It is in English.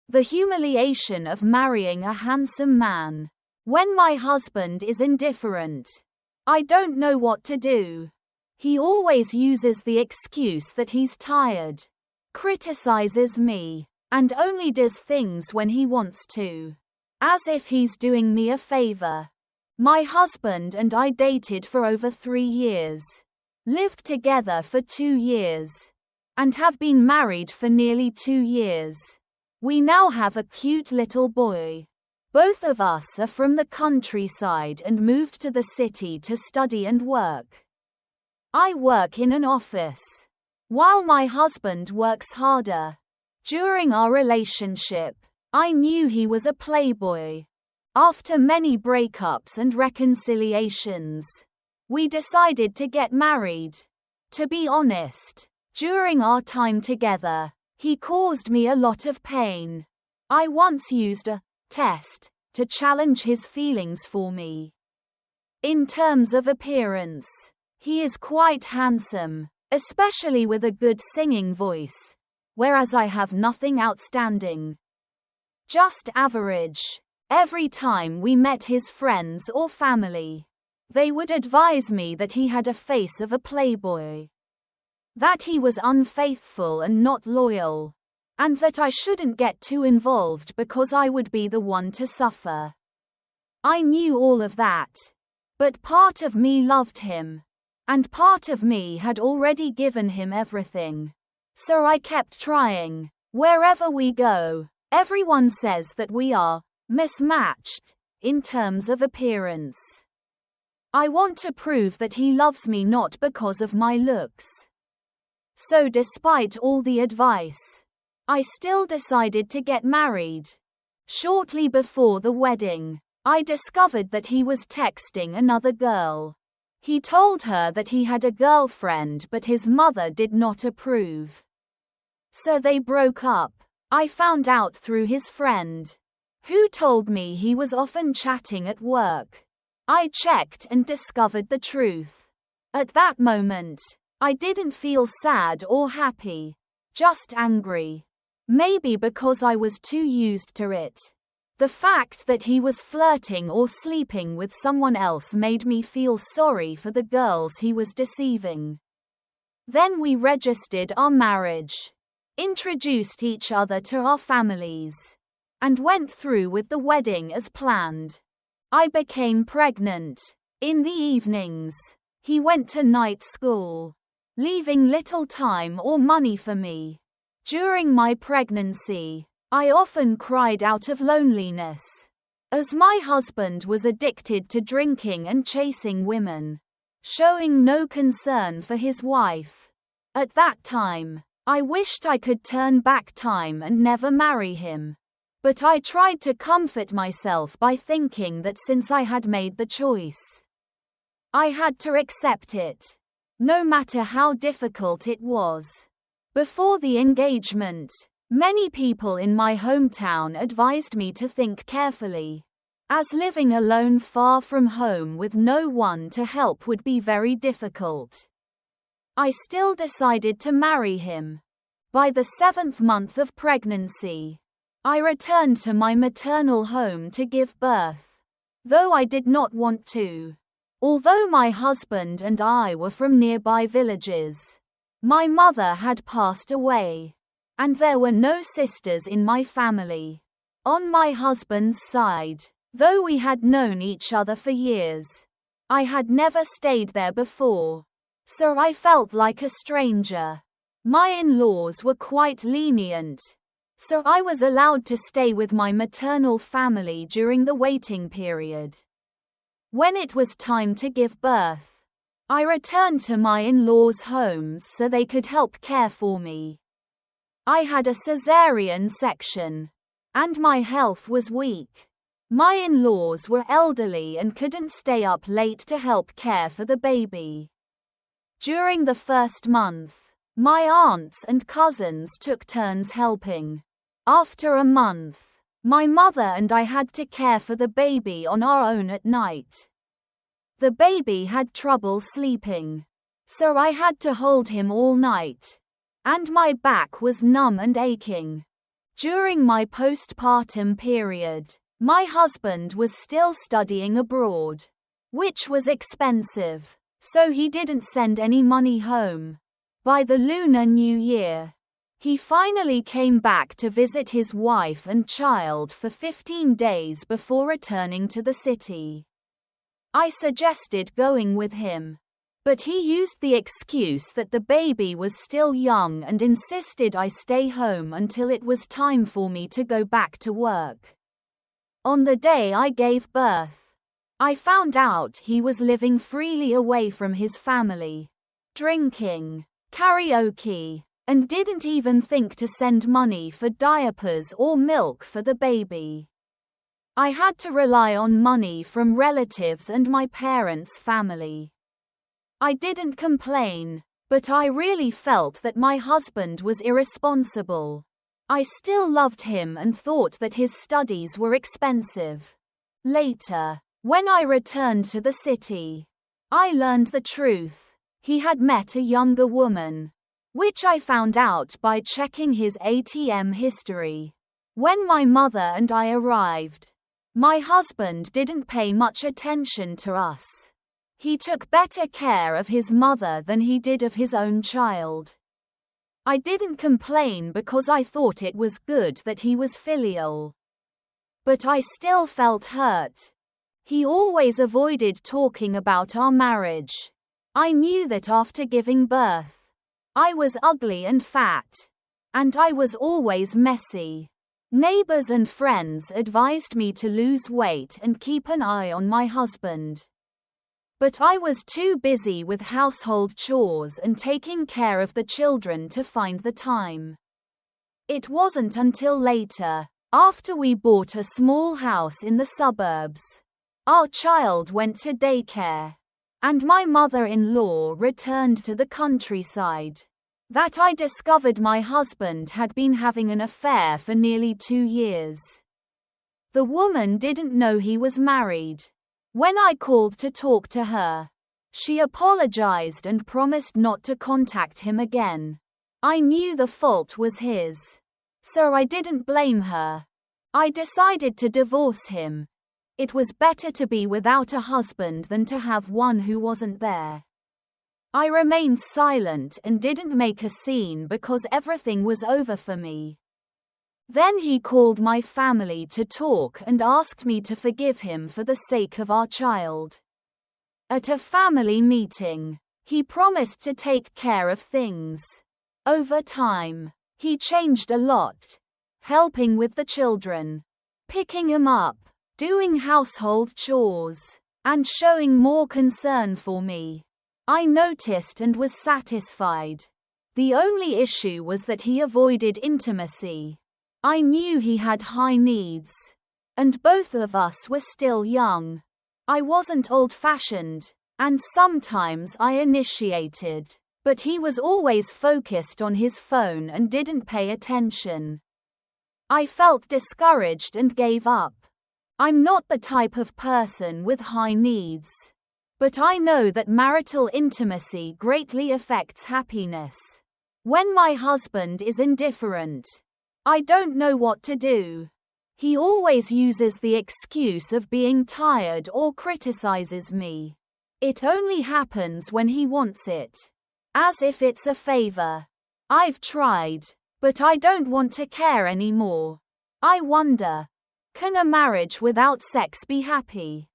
The humiliation of marrying a handsome man. When my husband is indifferent, I don't know what to do. He always uses the excuse that he's tired, criticizes me, and only does things when he wants to, as if he's doing me a favor. My husband and I dated for over 3 years, lived together for 2 years, and have been married for nearly 2 years. We now have a cute little boy. Both of us are from the countryside and moved to the city to study and work. I work in an office, while my husband works harder. During our relationship, I knew he was a playboy. After many breakups and reconciliations, we decided to get married. To be honest, during our time together, he caused me a lot of pain. I once used a test to challenge his feelings for me. In terms of appearance, he is quite handsome, especially with a good singing voice, whereas I have nothing outstanding. Just average. Every time we met his friends or family, they would advise me that he had a face of a playboy, that he was unfaithful and not loyal, and that I shouldn't get too involved because I would be the one to suffer. I knew all of that, but part of me loved him, and part of me had already given him everything. So I kept trying. Wherever we go, everyone says that we are mismatched in terms of appearance. I want to prove that he loves me not because of my looks. So despite all the advice, I still decided to get married. Shortly before the wedding, I discovered that he was texting another girl. He told her that he had a girlfriend, but his mother did not approve. So they broke up. I found out through his friend, who told me he was often chatting at work. I checked and discovered the truth. At that moment, I didn't feel sad or happy, just angry. Maybe because I was too used to it. The fact that he was flirting or sleeping with someone else made me feel sorry for the girls he was deceiving. Then we registered our marriage, introduced each other to our families, and went through with the wedding as planned. I became pregnant. In the evenings, he went to night school, leaving little time or money for me. During my pregnancy, I often cried out of loneliness, as my husband was addicted to drinking and chasing women, showing no concern for his wife. At that time, I wished I could turn back time and never marry him. But I tried to comfort myself by thinking that since I had made the choice, I had to accept it, no matter how difficult it was. Before the engagement, many people in my hometown advised me to think carefully, as living alone far from home with no one to help would be very difficult. I still decided to marry him. By the 7th month of pregnancy, I returned to my maternal home to give birth, though I did not want to. Although my husband and I were from nearby villages, my mother had passed away, and there were no sisters in my family. On my husband's side, though we had known each other for years, I had never stayed there before, so I felt like a stranger. My in-laws were quite lenient, so I was allowed to stay with my maternal family during the waiting period. When it was time to give birth, I returned to my in-laws' homes so they could help care for me. I had a cesarean section, and my health was weak. My in-laws were elderly and couldn't stay up late to help care for the baby. During the first month, my aunts and cousins took turns helping. After a month, my mother and I had to care for the baby on our own at night. The baby had trouble sleeping, so I had to hold him all night, and my back was numb and aching. During my postpartum period, my husband was still studying abroad, which was expensive, so he didn't send any money home. By the Lunar New Year, he finally came back to visit his wife and child for 15 days before returning to the city. I suggested going with him, but he used the excuse that the baby was still young and insisted I stay home until it was time for me to go back to work. On the day I gave birth, I found out he was living freely away from his family, drinking, karaoke, and didn't even think to send money for diapers or milk for the baby. I had to rely on money from relatives and my parents' family. I didn't complain, but I really felt that my husband was irresponsible. I still loved him and thought that his studies were expensive. Later, when I returned to the city, I learned the truth. He had met a younger woman, which I found out by checking his ATM history. When my mother and I arrived, my husband didn't pay much attention to us. He took better care of his mother than he did of his own child. I didn't complain because I thought it was good that he was filial. But I still felt hurt. He always avoided talking about our marriage. I knew that after giving birth, I was ugly and fat, and I was always messy. Neighbors and friends advised me to lose weight and keep an eye on my husband. But I was too busy with household chores and taking care of the children to find the time. It wasn't until later, after we bought a small house in the suburbs, our child went to daycare, and my mother-in-law returned to the countryside, that I discovered my husband had been having an affair for nearly 2 years. The woman didn't know he was married. When I called to talk to her, she apologized and promised not to contact him again. I knew the fault was his, so I didn't blame her. I decided to divorce him. It was better to be without a husband than to have one who wasn't there. I remained silent and didn't make a scene because everything was over for me. Then he called my family to talk and asked me to forgive him for the sake of our child. At a family meeting, he promised to take care of things. Over time, he changed a lot, helping with the children, picking him up, doing household chores, and showing more concern for me. I noticed and was satisfied. The only issue was that he avoided intimacy. I knew he had high needs, and both of us were still young. I wasn't old-fashioned, and sometimes I initiated, but he was always focused on his phone and didn't pay attention. I felt discouraged and gave up. I'm not the type of person with high needs, but I know that marital intimacy greatly affects happiness. When my husband is indifferent, I don't know what to do. He always uses the excuse of being tired or criticizes me. It only happens when he wants it, as if it's a favor. I've tried, but I don't want to care anymore. I wonder, can a marriage without sex be happy?